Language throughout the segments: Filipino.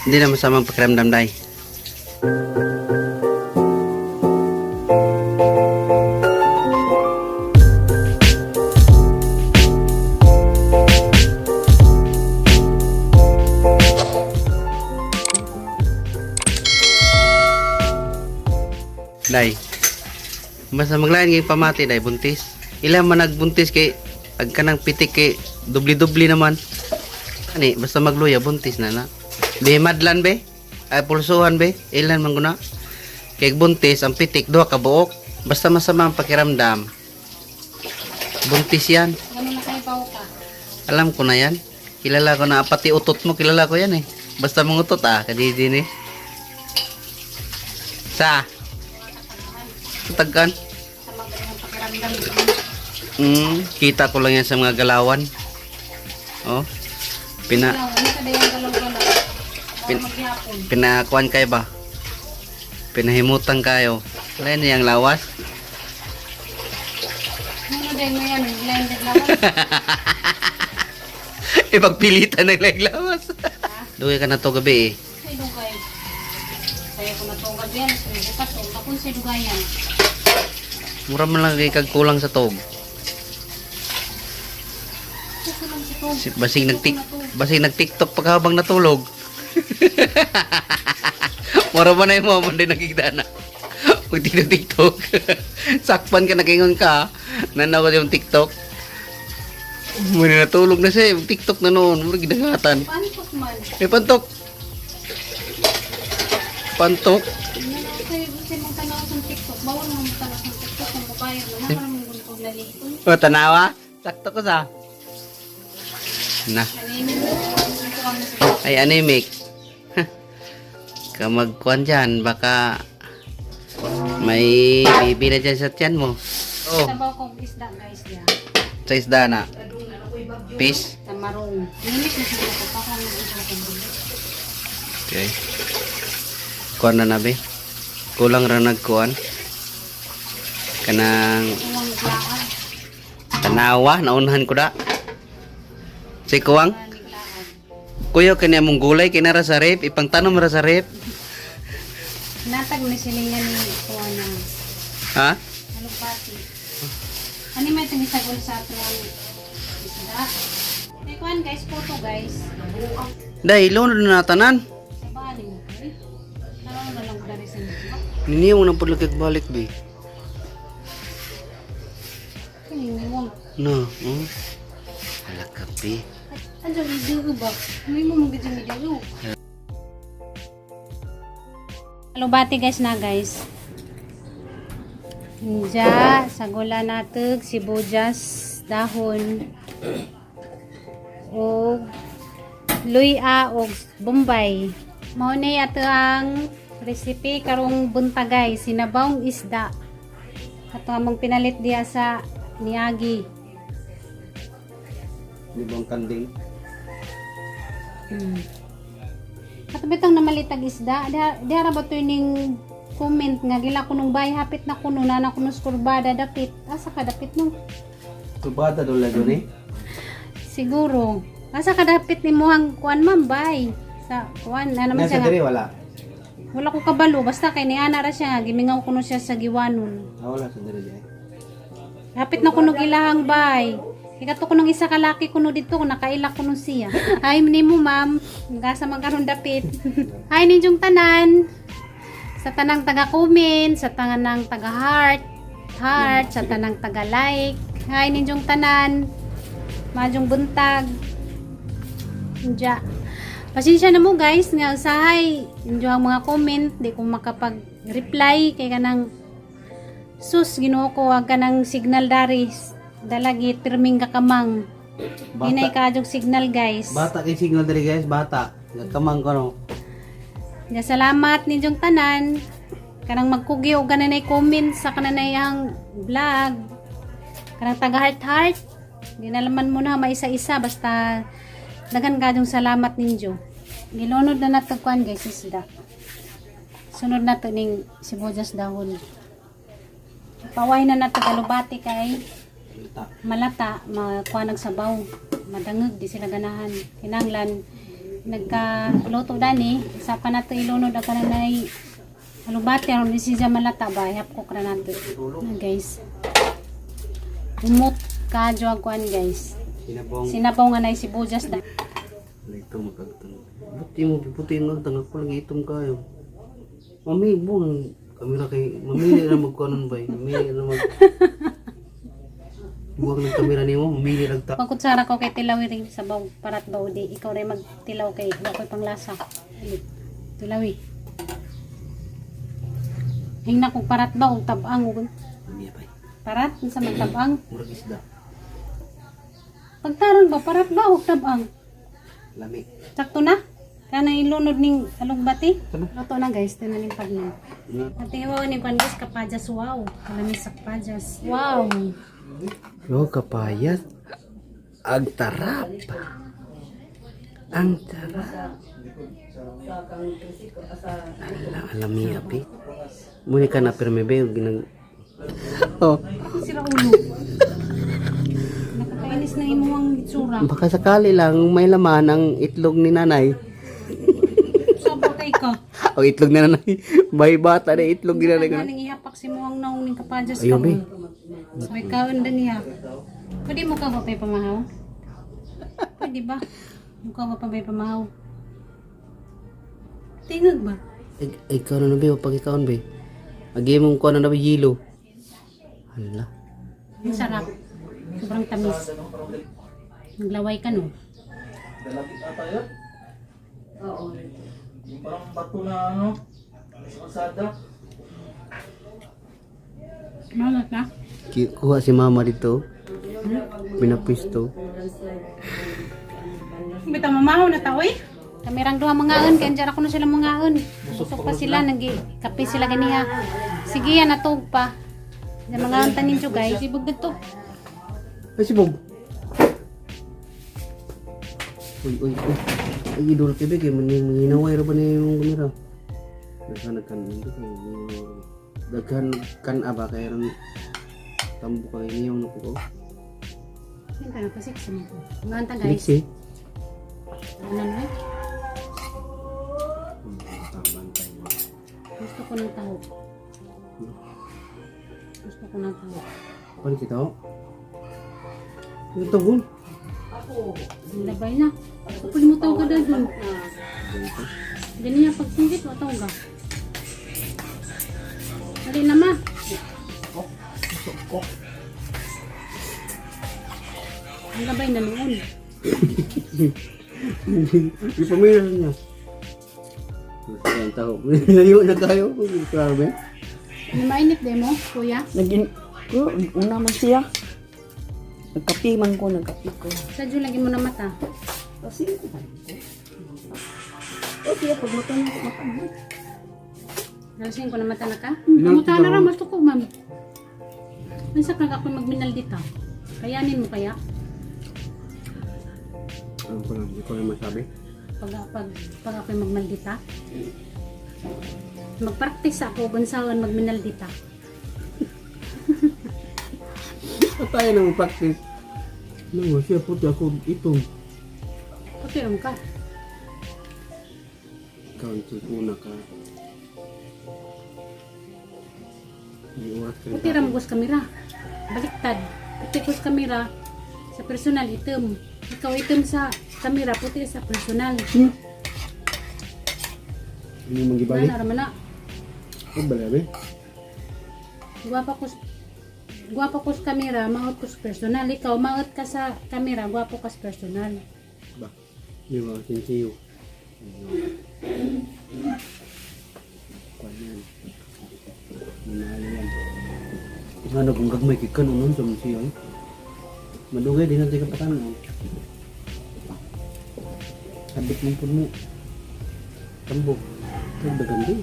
Hindi na masamang pakiramdam, day. Day, basta maglain kay pamati, day, buntis. Ilang man nagbuntis kay agka ng pitik kay dubli-dubli naman. Ani, basta magluya buntis na na. Be madlan be, ay pulsuhan be, ilan man guna. Kay buntis ang pitik duha ka buok. Basta masama ang pakiramdam. Buntis yan. Ganun na kayo ka. Alam ko na yan. Kilala ko na, pati utot mo kilala ko yan eh. Basta mong utot kadidi ni. Sa tagkan. Sama ba yung pakiramdam? Kita ko lang yan sa mga galawan. Oh. Ano ka na yung galaw-galaw? Maghihapon. Pinakuan kayo ba? Pinahimutan kayo. Wala na yung lawas. Ano din mo yan? Blended lawas? Ipagpilitan ng lawas. Dugay ka na to gabi eh. Ay, dugay. Kaya ko natungad yan. Sige pa to. Kapun sa dugayan. Mura man lang kay kag kulang sa tog. Ito lang si Tom. Basing nag-TikTok pag habang natulog. Mura man na yung mga manday nakikita na. Pag TikTok. Sakpan ka nakingon ka. Nanaw ko yung TikTok. Muna natulog na siya. TikTok na noon. Mura ginagatan. Pantok man. May pantok. Pantok. Ano kayo gusto mong tanaw sa TikTok? Bawal mo tanaw sa TikTok kung babayan mo. Naman mo kung nalipon. O, tanawa. Sakto ko sa. Na. Kaninin mo. Ito kami sa Ay, anemic. Kamagkuhan dyan. Baka may bibi na dyan sa tiyan mo. Oh, sabaw kong isda guys ya. sa isda na. Fish. Tamarong. Init na siya ko pa kung isda ko. Okay. Kuhan na nabi. Kulang ra nagkuhan. Kanang Kuwang naglaan. tanawa. Naunahan ko da. Si kuwang. Naglaan. Kuya, kanya mong gulay. Kinara sa rep. Ipang tanom ra sa rep. Natag na silingan ni kuha na. Ha? Alupati. Ano may tumisagol sa atrang isda? May kuhan guys, photo guys. Dahil, lunod na natanan. Sa bali mo. Naroon na lang dari sa mga. Niniya mo nang paglagag balik, be. Kanini mo. No. Halaka, be. Andiyan video ba? May mo mga video. Alubati guys na guys. Hinja, sagula natag, sibuyas, dahon, o luya o bombay. Mao ni ato ang recipe karong buntagay, sinabawng isda. Ato among pinalit diya sa niagi. Libang kanding. Ato bitong namalitag isda, diara ba to ning comment nga gila kunong bay hapit na kuno na kuno skurbada dapit. Asa ka dapit no? Tubada doon lang doon eh. Siguro. Asa ka dapit ni mohang kuan man bay. Sa kuan na naman siya. Nasa diri, wala. Wala ko kabalo basta kay ni ana ra siya nga gimingaw kuno siya sa giwanon. Wala sa diri diri. Hapit na kuno ilahang bay. Ikato ko nung isa kalaki kuno dito, nakaila kuno siya. Ay, mo ma'am, gasa magkaroon dapit. Ay, ninyong tanan. Sa tanang taga-comment, sa tanang taga-heart, sa tanang taga-like. Ay, ninyong tanan. Madyong buntag. Diya. Pasensya na mo guys, nga usahay. Ninyong ang mga comment, di ko makapag-reply. Kaya kanang sus, ginuo ko, wag ka ng signal daris. Dalagi, terming kakamang. Hinay ka adjong signal guys. Bata kay signal diri guys, bata. Kamang ko no. Ya, salamat ninyong tanan. Kanang magkugi o gananay comment sa kananayang vlog. Kanang taga heart. Ginalaman mo na maisa-isa basta dagan ka adjong salamat ninyo. Gilunod na natagkuan guys isda. Sunod na to ning sibuyas dahon. Paway na nato kalubati kay malata, makuha nagsabaw, madangag, di sila ganahan. Kinanglan, nagka-luto dani. Sa pa na to ilunod ako na nay alubati aron di siya malata ba. Hap ko kra nato. Guys. Umot ka jo kuan guys. Sinabaw nga nay sibuyas na. Ito magkagtan. Buti mo piputin ng tanga ko lagi itom kayo. Mami buang kamera kay mami na magkuanon ba? Mami na mag buang ng kamera nimo, mami lang ta. Pagkutsara ko kay tilawi ring sa baw parat baw di. Ikaw rin magtilaw kay ako panglasa. Tilawi. Hingna kog parat baw og tabang ug Mami pa. parat sa magtabang. Murag isda. Pagtaron ba parat ba og tabang? Lami. Sakto na. Kana ilunod ning alugbati. Luto na guys, tinanim pag na. At iwaw ni kwan guys kapajas wow. Kalamis sa kapajas. Wow. Yo kapayat. Ang tarap. Ang tarap. Alami api. Muni ka na pirme be ginag. Oh, Sira ulo. Nakakainis na imuang itsura. baka sakali lang may laman ang itlog ni nanay. Sabotay ka. O itlog ni nanay. May bata na itlog ni nanay. Galing ihapak si muang naong ning kapajas Ayaw, be. May kaon din niya. Pwede mo ka ba pa'y pamahaw? Pwede ba? Mukha ba pa may pamahaw? Tingag ba? Ikaw na be, pag ikaw be. Agi mong kuha na be yelo. Hala. Ang sarap. Sobrang tamis. Naglaway ka no? Yung parang bato na ano, sa kalsada. Malat na? Kuha si mama dito. Pinapwisto. Bita mamahaw na tao eh. Kamerang duha mangaon, kaya dyan ako na sila mangaon. Busok pa sila, nag-kape sila ganiha. Sige yan, natog pa. Diyan mangaon tanin siyo guys, ibog dito. Ay si Bob. Uy. Ay idol kebe kay manginaway ra ba ni yung kamera. Nagkan hindi kay daghan kan aba kay ron tambo kay niyong nako. Yan ka na pa 6 mo. Mangaon ta guys. Siksi. Ano na eh? Bantay mo. Gusto ko ng taho. Gusto ko ng taho. Pan kita oh. Ito bun. Labay na. Kapag mo tawag ka dahil. Ganyan pag singgit mo tawag ka. Dali na ma. Ang labay na noon. Ipamira niya. Ang tao. Layo na tayo. Grabe. Ano mainit din mo, kuya? Una man siya. Nagkapi man ko. Sadyo lagi mo na mata. Kasi, okay, pag matulog ko mata. Nalasin ko na mata na ka? Kamuta na rin, gusto ko, ma'am. Mansak na ako magminal dito. Kayanin mo kaya? Ano ko lang, hindi ko lang masabi. Pag ako'y magmaldita. Magpractice ako kung saan magminaldita. Tayo nang practice. No, siya po ako ito. Patiram ka. Ikaw ang una ka. Iuwas ka. Patiram ko sa kamera. Baliktad. Puti ko sa kamera. Sa personal, item. Ikaw item sa kamera, puti sa personal. Hindi mong gibali. Ano naman na. Huwag balabi. Guwapo ko sa kamera, maot ko sa personal. Ikaw, maot ka sa kamera, guwapo ka sa personal. Ba? Hindi mo sinsiyo. Kuan yan. Minahal yan. Ano kung gagmay kikan unon sa musiyo eh. Madugay din natin kapatan mo. Sabit mong pun mo. Tambok. Dagan din.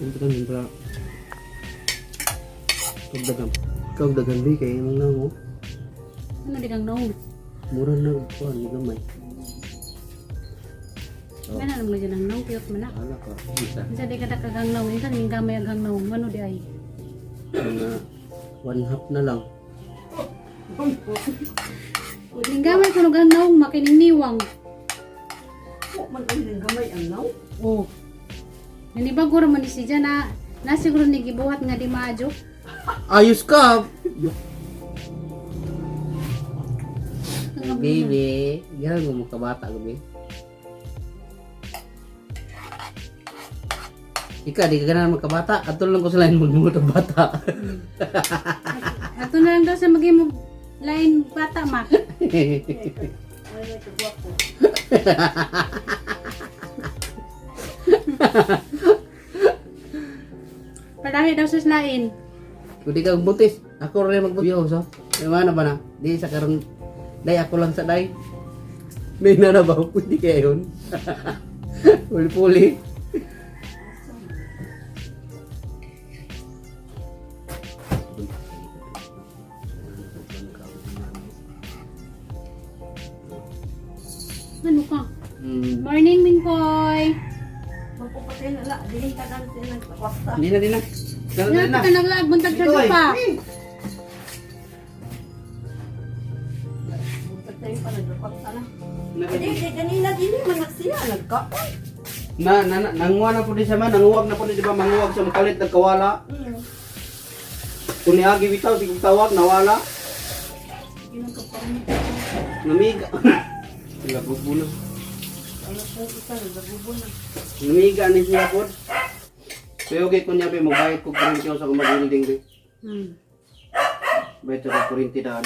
Ito kan din para dagan di kay nang nango. Ano di kang naong? Mura na kuan ni gamay. Ano naman dyan ang naong, piyot mo na. Ala ka. Isa. Isa di ka kagang naong, isa ning gamay ang naong, ano di ay? Mga 1/2 na lang. Ning gamay ko nung naong makininiwang. Wa man ay nang gamay ang naw. Oh. Nanibago ra man ni siya na siguro ni gibuhat nga di maajo. Ayos ka! Baby, gano'n mo makabata gabi. Ika, di ka ganahan magkabata. Ato lang ko sa lain magmumot ang bata. Ato na lang daw sa maging lain bata mak. Ay may kagwapo. Padahi daw sa lain. Kung di ka buntis, ako rin magbuyo. So, mana ba na? Di sa karon, day ako lang sa day. May na ba? Pwede kaya yun. Puli-puli. Ano ka? Hmm. Morning, Mingkoy. Magpapatay na la, dili ka dan sila nagpapasta. Di na, di na. Ganun Nga na. ka naglag, buntag sa Mingkoy. pa. Magpapatay pa nagpapasta na. Di ganina dili man nagsiya nagkaon. Nanguha na po di siya man. Nanguwag na po di ba? Manguwag siya makalit, nagkawala. Kung niagi bitaw, di kong tawag, nawala. Ginagkapamit. Namiga. Nagagubo na. Ano po isa nagagubo na. Namiga ni siya po. Pero okay ko niya ba, magbayad ko kurinti ako sa kumag-building. Hmm. Bayad ko kurinti daan.